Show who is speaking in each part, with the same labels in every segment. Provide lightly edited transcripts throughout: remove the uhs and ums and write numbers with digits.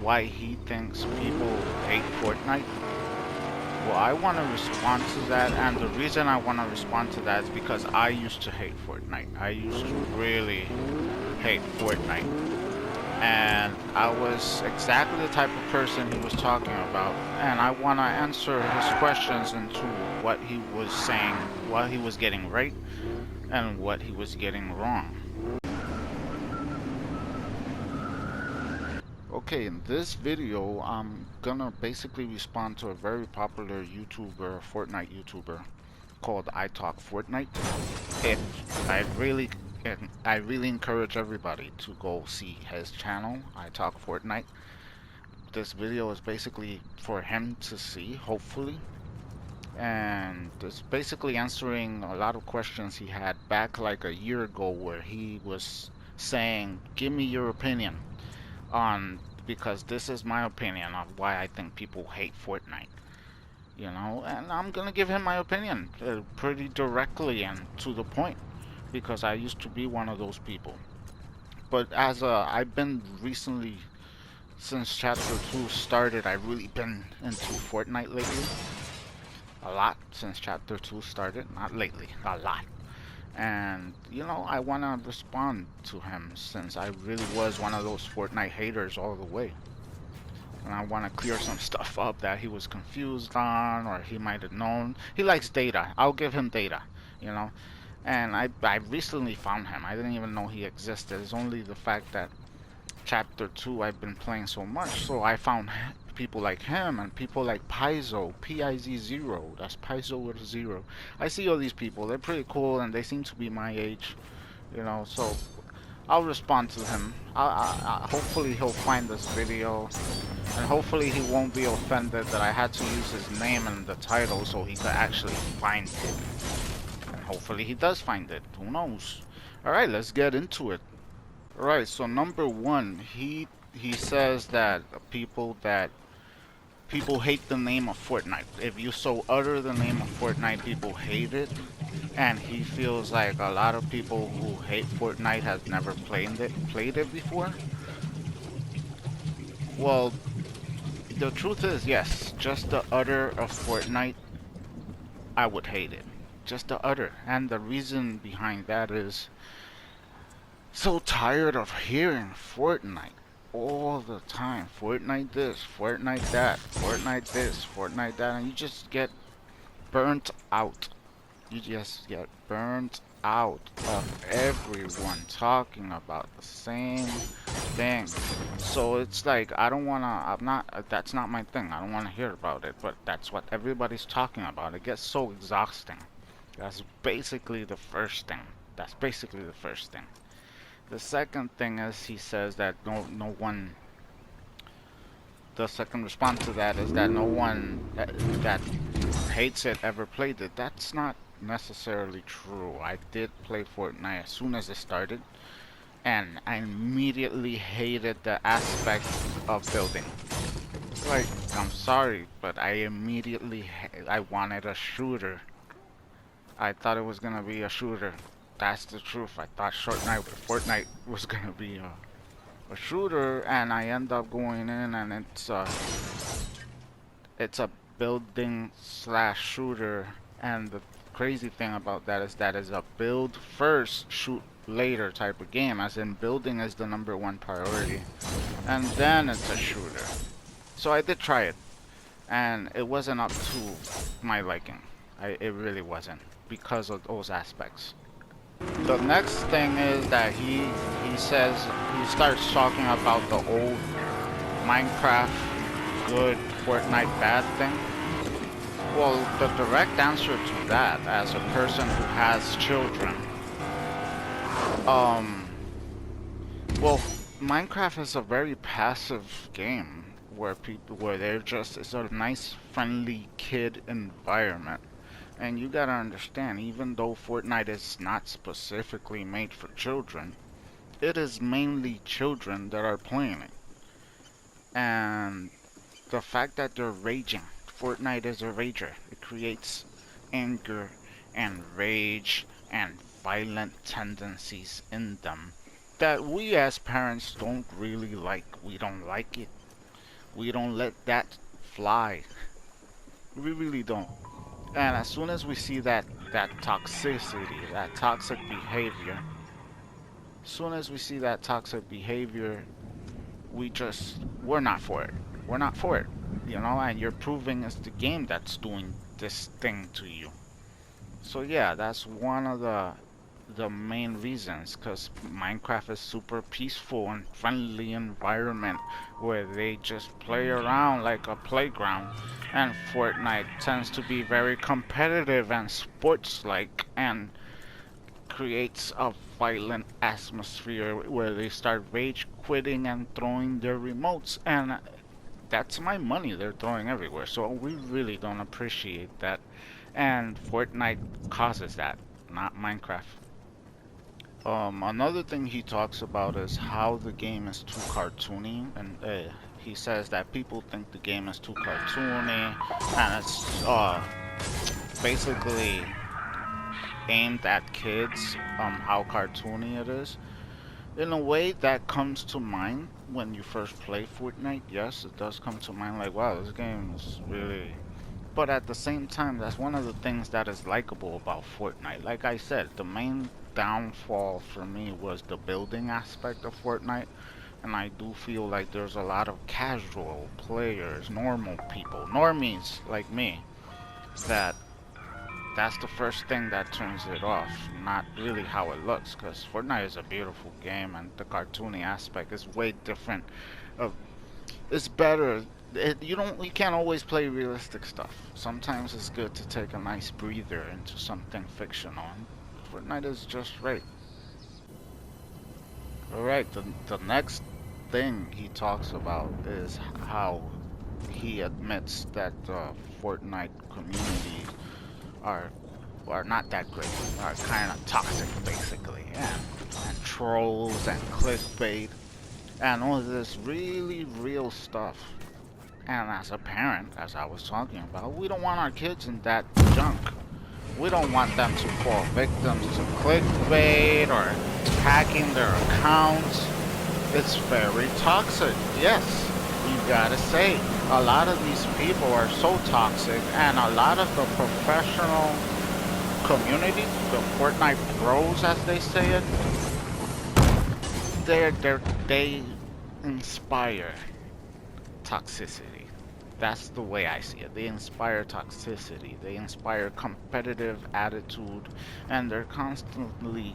Speaker 1: why he thinks people hate Fortnite. Well, I want to respond to that, and the reason I want to respond to that is because I used to hate Fortnite. I used to really hate Fortnite. And I was exactly the type of person he was talking about. And I want to answer his questions into what he was saying, what he was getting right, and what he was getting wrong. Okay, in this video, I'm gonna basically respond to a very popular YouTuber, Fortnite YouTuber, called ITalk Fortnite. If I really encourage everybody to go see his channel, ITalk Fortnite. This video is basically for him to see, hopefully, and it's basically answering a lot of questions he had back like a year ago, where he was saying, "Give me your opinion on because this is my opinion of why I think people hate Fortnite." You know, and I'm gonna give him my opinion pretty directly and to the point, because I used to be one of those people. But I've been recently, since chapter 2 started, I've really been into Fortnite lately. A lot since chapter 2 started, not lately, a lot. And, you know, I want to respond to him since I really was one of those Fortnite haters all the way. And I want to clear some stuff up that he was confused on, or he might have known. He likes data. I'll give him data, you know. And I recently found him. I didn't even know he existed. It's only the fact that chapter 2 I've been playing so much, so I found people like him and people like Paizo, Piz0, that's Paizo with a 0. I see all these people, they're pretty cool and they seem to be my age, you know, so I'll respond to him. Hopefully he'll find this video, and hopefully he won't be offended that I had to use his name in the title so he could actually find it. And hopefully he does find it, who knows. Alright, let's get into it. Alright, so number one, he says that people hate the name of Fortnite. If you so utter the name of Fortnite, people hate it. And he feels like a lot of people who hate Fortnite has never played it before. Well, the truth is, yes, just the utter of Fortnite, I would hate it. Just the utter. And the reason behind that is, so tired of hearing Fortnite all the time. Fortnite this, Fortnite that, Fortnite this, Fortnite that, and you just get burnt out. You just get burnt out of everyone talking about the same thing. So it's like, that's not my thing. I don't want to hear about it, but that's what everybody's talking about. It gets so exhausting. That's basically the first thing. The second thing is, he says that the second response to that is that no one that hates it ever played it. That's not necessarily true. I did play Fortnite as soon as it started, and I immediately hated the aspect of building. Like, I'm sorry, but I wanted a shooter. I thought it was gonna be a shooter. That's the truth. I thought Fortnite was gonna be a shooter, and I end up going in and it's a building slash shooter. And the crazy thing about that is it's a build first, shoot later type of game, as in building is the #1 priority, and then it's a shooter. So I did try it, and it wasn't up to my liking. It really wasn't, because of those aspects. The next thing is that he starts talking about the old Minecraft good, Fortnite bad thing. Well, the direct answer to that, as a person who has children, well, Minecraft is a very passive game where it's a nice, friendly kid environment. And you gotta understand, even though Fortnite is not specifically made for children, it is mainly children that are playing it. And the fact that they're raging, Fortnite is a rager. It creates anger and rage and violent tendencies in them that we as parents don't really like. We don't like it. We don't let that fly. We really don't. And as soon as we see that toxicity, that toxic behavior, as soon as we see that toxic behavior, we're not for it. We're not for it. You know, and you're proving it's the game that's doing this thing to you. So yeah, that's one of the main reasons, because Minecraft is super peaceful and friendly environment where they just play around like a playground, and Fortnite tends to be very competitive and sports-like and creates a violent atmosphere where they start rage quitting and throwing their remotes, and that's my money they're throwing everywhere. So we really don't appreciate that, and Fortnite causes that, not Minecraft. Another thing he talks about is how the game is too cartoony, and he says that people think the game is too cartoony, and it's basically aimed at kids, how cartoony it is. In a way, that comes to mind when you first play Fortnite. Yes, it does come to mind like, wow, this game is really... But at the same time, that's one of the things that is likable about Fortnite. Like I said, the main downfall for me was the building aspect of Fortnite. And I do feel like there's a lot of casual players, normal people, normies like me, that that's the first thing that turns it off, not really how it looks, because Fortnite is a beautiful game and the cartoony aspect is way different. Of It's better. You can't always play realistic stuff. Sometimes it's good to take a nice breather into something fictional. And Fortnite is just right. All right, the next thing he talks about is how he admits that the Fortnite community are are not that great, are kind of toxic basically, and trolls and clickbait and all this really real stuff. And as a parent, as I was talking about, we don't want our kids in that junk. We don't want them to fall victims to clickbait or hacking their accounts. It's very toxic, yes. You gotta say, a lot of these people are so toxic, and a lot of the professional community, the Fortnite pros as they say it, they inspire toxicity. That's the way I see it. They inspire toxicity. They inspire competitive attitude, and they're constantly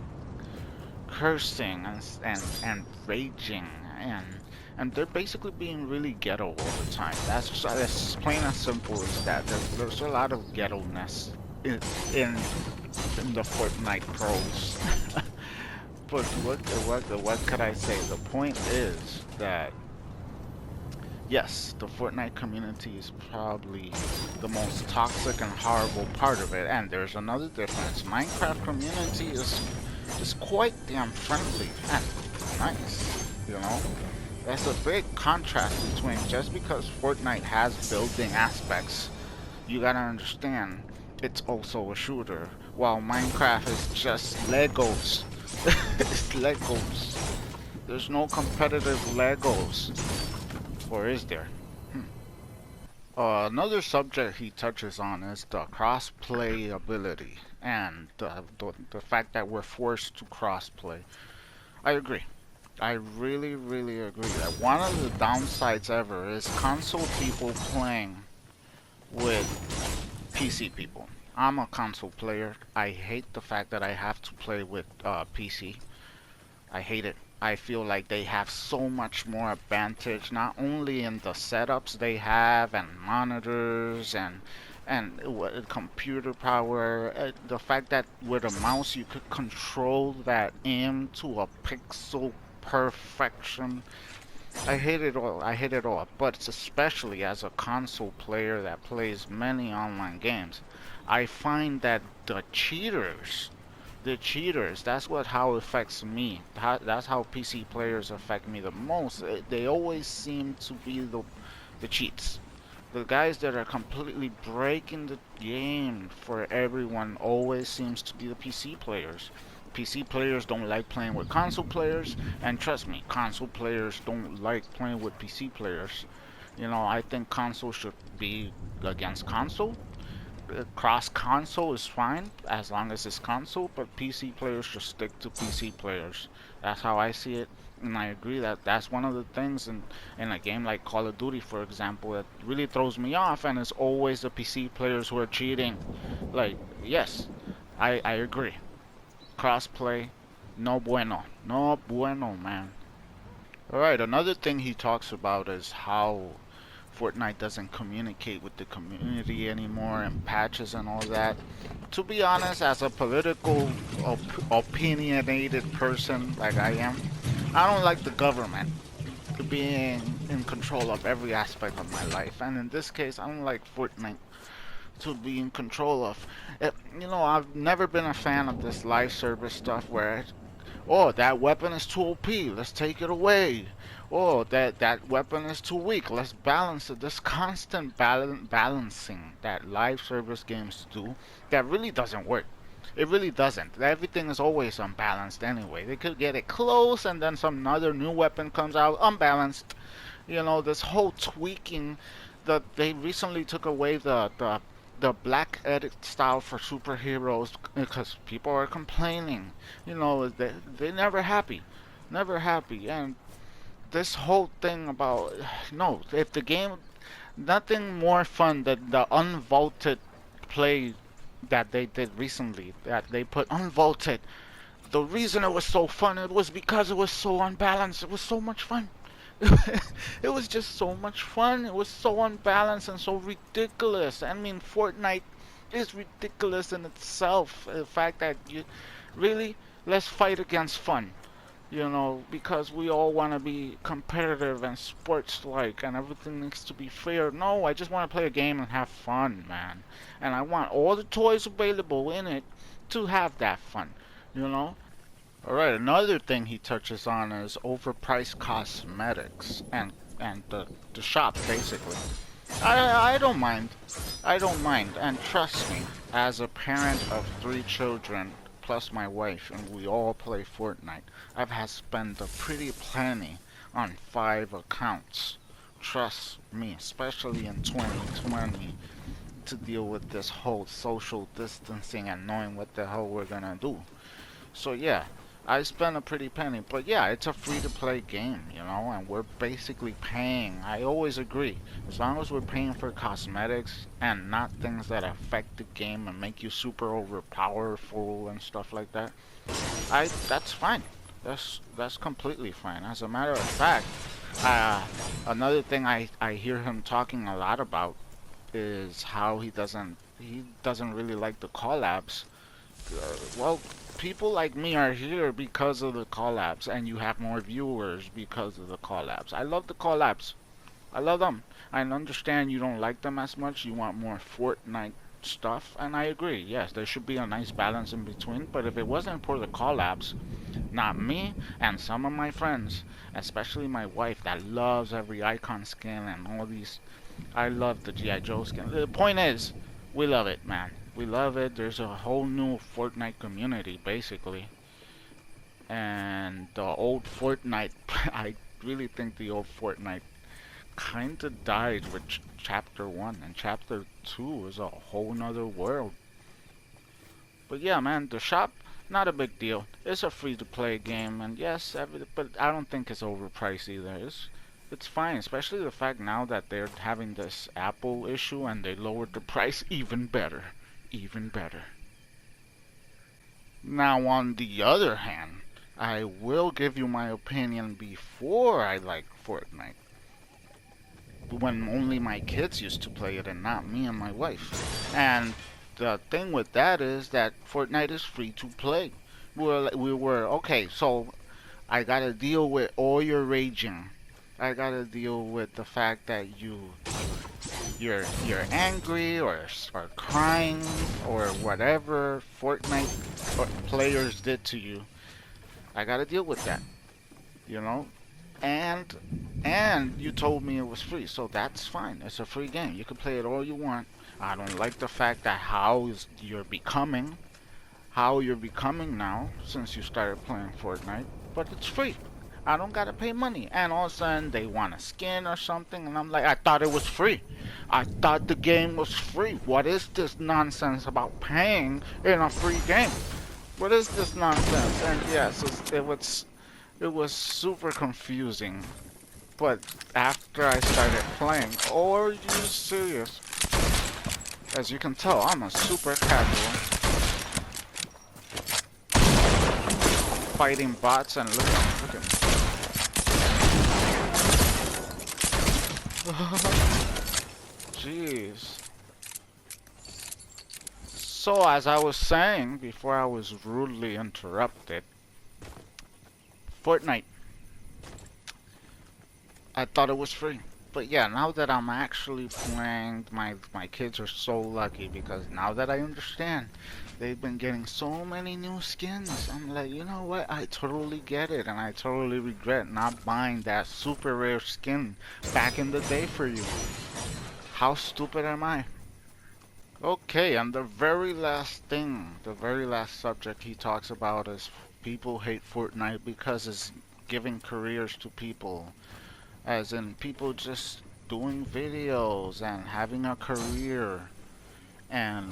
Speaker 1: cursing and raging, and they're basically being really ghetto all the time. That's as plain and simple as that. There's a lot of ghetto-ness in, in in the Fortnite pros. But what could I say? The point is that yes, the Fortnite community is probably the most toxic and horrible part of it. And there's another difference. Minecraft community is quite damn friendly and nice, you know? That's a big contrast between, just because Fortnite has building aspects, you gotta understand it's also a shooter, while Minecraft is just Legos. It's Legos. There's no competitive Legos. Or is there? Another subject he touches on is the crossplay ability and the fact that we're forced to crossplay. I agree. I really, really agree that one of the downsides ever is console people playing with PC people. I'm a console player. I hate the fact that I have to play with PC. I hate it. I feel like they have so much more advantage, not only in the setups they have and monitors and computer power. The fact that with a mouse you could control that aim to a pixel perfection. I hate it all. I hate it all. But it's especially as a console player that plays many online games, I find that the cheaters, that's how it affects me. That's how PC players affect me the most. They always seem to be the cheats. The guys that are completely breaking the game for everyone always seems to be the PC players. PC players don't like playing with console players, and trust me, console players don't like playing with PC players. You know, I think console should be against console. Cross console is fine as long as it's console, but PC players should stick to PC players. That's how I see it, and I agree that that's one of the things in a game like Call of Duty, for example, that really throws me off, and it's always the PC players who are cheating. Like, yes, I agree. Crossplay, no bueno, no bueno, man. All right, another thing he talks about is how Fortnite doesn't communicate with the community anymore and patches and all that. To be honest, as a political opinionated person like I am, I don't like the government being in control of every aspect of my life. And in this case, I don't like Fortnite to be in control of it. You know, I've never been a fan of this live service stuff where oh, that weapon is too OP. Let's take it away. Oh, that weapon is too weak. Let's balance it. This constant balancing that live service games do, that really doesn't work. It really doesn't. Everything is always unbalanced anyway. They could get it close, and then some other new weapon comes out unbalanced. You know, this whole tweaking. They recently took away the black edit style for superheroes because people are complaining. You know, they're never happy, never happy. And this whole thing about no, if the game, nothing more fun than the unvaulted play that they did recently. That they put unvaulted. The reason it was so fun, it was because it was so unbalanced. It was so much fun. It was just so much fun. It was so unbalanced and so ridiculous. I mean, Fortnite is ridiculous in itself. The fact that you really, let's fight against fun, you know, because we all want to be competitive and sports-like and everything needs to be fair. No, I just want to play a game and have fun, man. And I want all the toys available in it to have that fun, you know. Alright, another thing he touches on is overpriced cosmetics and the shop basically. I don't mind. I don't mind. And trust me, as a parent of 3 children plus my wife and we all play Fortnite, I've had spent a pretty plenty on 5 accounts. Trust me, especially in 2020 to deal with this whole social distancing and knowing what the hell we're gonna do. So yeah, I spent a pretty penny, but yeah, it's a free-to-play game, you know, and we're basically paying. I always agree, as long as we're paying for cosmetics and not things that affect the game and make you super overpowerful and stuff like that, that's fine. That's completely fine. As a matter of fact, another thing I hear him talking a lot about is how he doesn't really like the collabs. Well, people like me are here because of the collabs, and you have more viewers because of the collabs. I love the collabs. I love them. I understand you don't like them as much. You want more Fortnite stuff, and I agree. Yes, there should be a nice balance in between. But if it wasn't for the collabs, not me and some of my friends, especially my wife that loves every icon skin and all these. I love the G.I. Joe skin. The point is, we love it, man. We love it. There's a whole new Fortnite community, basically. And the old Fortnite, I really think the old Fortnite kind of died with Chapter 1. And Chapter 2 is a whole nother world. But yeah, man, the shop, not a big deal. It's a free-to-play game. And yes, but I don't think it's overpriced either. It's fine, especially the fact now that they're having this Apple issue and they lowered the price even better. Even better. Now, on the other hand, I will give you my opinion before I like Fortnite. When only my kids used to play it and not me and my wife. And the thing with that is that Fortnite is free to play. We were okay, so I gotta deal with all your raging. I gotta deal with the fact that you're angry or crying or whatever Fortnite players did to you. I gotta deal with that, you know. And you told me it was free, so that's fine. It's a free game. You can play it all you want. I don't like the fact that how you're becoming now since you started playing Fortnite, but it's free. I don't gotta pay money. And all of a sudden they want a skin or something, and I'm like, I thought it was free. I thought the game was free. What is this nonsense about paying in a free game? What is this nonsense? And yes, it was super confusing. But after I started playing, oh, are you serious? As you can tell, I'm a super casual. Fighting bots and look at me. Jeez. So as I was saying before I was rudely interrupted, Fortnite. I thought it was free. But yeah, now that I'm actually playing, my kids are so lucky because now that I understand, they've been getting so many new skins. I'm like, you know what? I totally get it, and I totally regret not buying that super rare skin back in the day for you. How stupid am I? Okay, and the very last thing, the very last subject he talks about is people hate Fortnite because it's giving careers to people. As in people just doing videos and having a career, and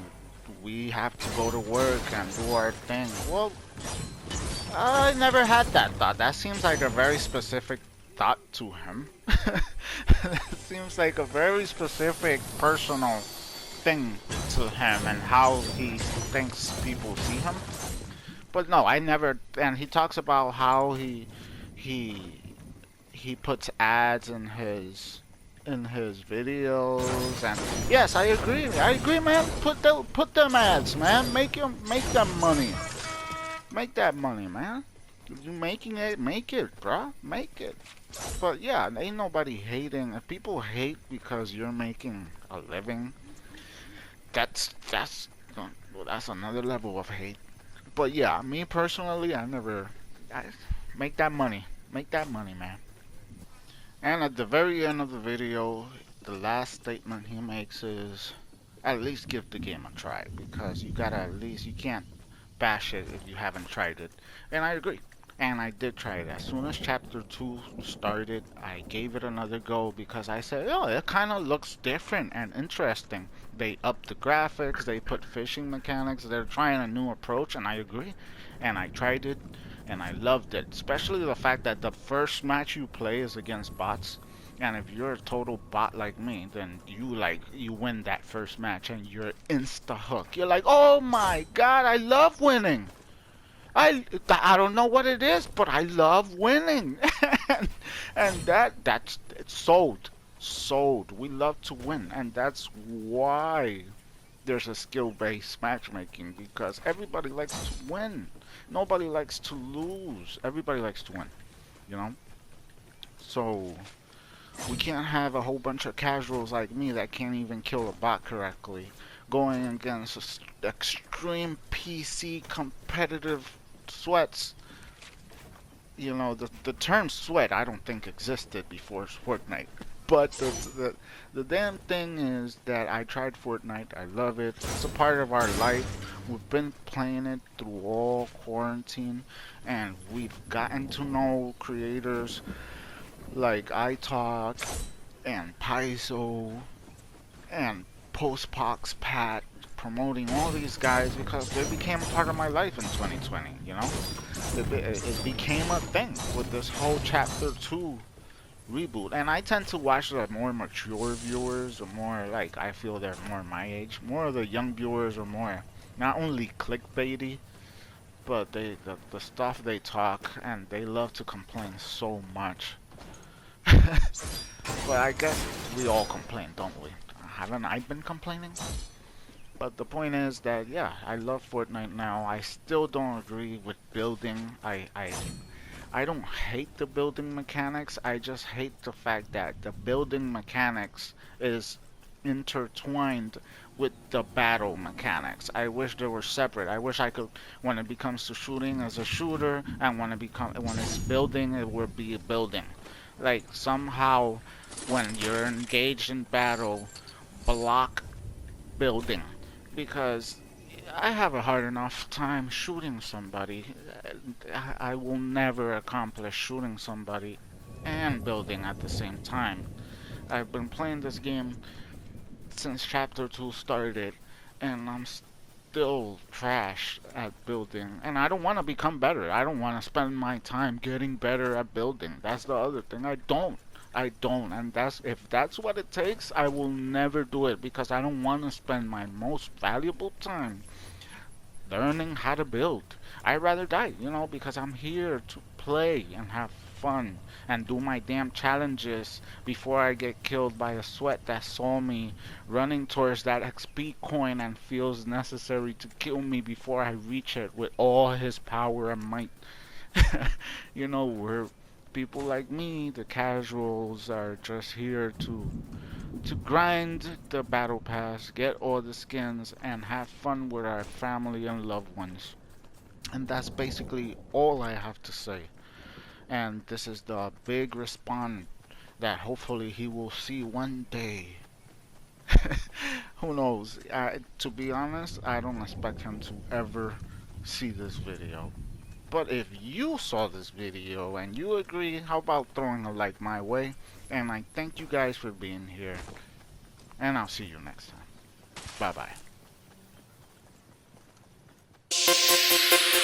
Speaker 1: we have to go to work and do our thing. Well, I never had that thought. That seems like a very specific thought to him. That seems like a very specific personal thing to him and how he thinks people see him. But no, I never. And he talks about how he puts ads in his videos, and yes, I agree, man. Put them ads, man. Make them money. Make that money, man. If you making it, make it, bruh. Make it. But yeah, ain't nobody hating. If people hate because you're making a living, that's another level of hate. But yeah, me personally, I make that money. Make that money, man. And at the very end of the video, the last statement he makes is, at least give the game a try, because you gotta at least, you can't bash it if you haven't tried it. And I agree. And I did try it. As soon as chapter 2 started, I gave it another go because I said, oh, it kind of looks different and interesting. They upped the graphics, they put fishing mechanics, they're trying a new approach, and I agree. And I tried it, and I loved it. Especially the fact that the first match you play is against bots. And if you're a total bot like me, then you win that first match and you're insta hook. You're like, oh my god, I love winning. I don't know what it is, but I love winning. and that's it's sold. We love to win, and that's why there's a skill-based matchmaking, because everybody likes to win. Nobody likes to lose. Everybody likes to win, you know? So we can't have a whole bunch of casuals like me that can't even kill a bot correctly going against extreme PC competitive sweats. You know, the term sweat I don't think existed before Fortnite. But the damn thing is that I tried Fortnite. I love it. It's a part of our life. We've been playing it through all quarantine, and we've gotten to know creators like ITalk and Paizo and Postpox Pat, promoting all these guys because they became a part of my life in 2020, you know? It became a thing with this whole Chapter 2 reboot. And I tend to watch the more mature viewers, or more like, I feel they're more my age. More of the young viewers are more, not only clickbaity, but the stuff they talk, and they love to complain so much. But I guess we all complain, don't we? Haven't I been complaining? But the point is that, yeah, I love Fortnite now. I still don't agree with building. I don't hate the building mechanics. I just hate the fact that the building mechanics is intertwined with the battle mechanics. I wish they were separate. I wish I could, when it becomes to shooting, as a shooter, and when it's building, it would be a building. Like somehow when you're engaged in battle, block building, because I have a hard enough time shooting somebody. I will never accomplish shooting somebody and building at the same time. I've been playing this game since chapter 2 started, and I'm still trash at building. And I don't want to become better. I don't want to spend my time getting better at building. That's the other thing. I don't. And that's if that's what it takes, I will never do it because I don't want to spend my most valuable time learning how to build. I'd rather die, because I'm here to play and have fun and do my damn challenges before I get killed by a sweat that saw me running towards that XP coin and feels necessary to kill me before I reach it with all his power and might. We're people like me, the casuals, are just here to grind the battle pass, get all the skins, and have fun with our family and loved ones. And that's basically all I have to say. And this is the big response that hopefully he will see one day. Who knows? To be honest, I don't expect him to ever see this video. But if you saw this video and you agree, how about throwing a like my way? And I thank you guys for being here. And I'll see you next time. Bye bye.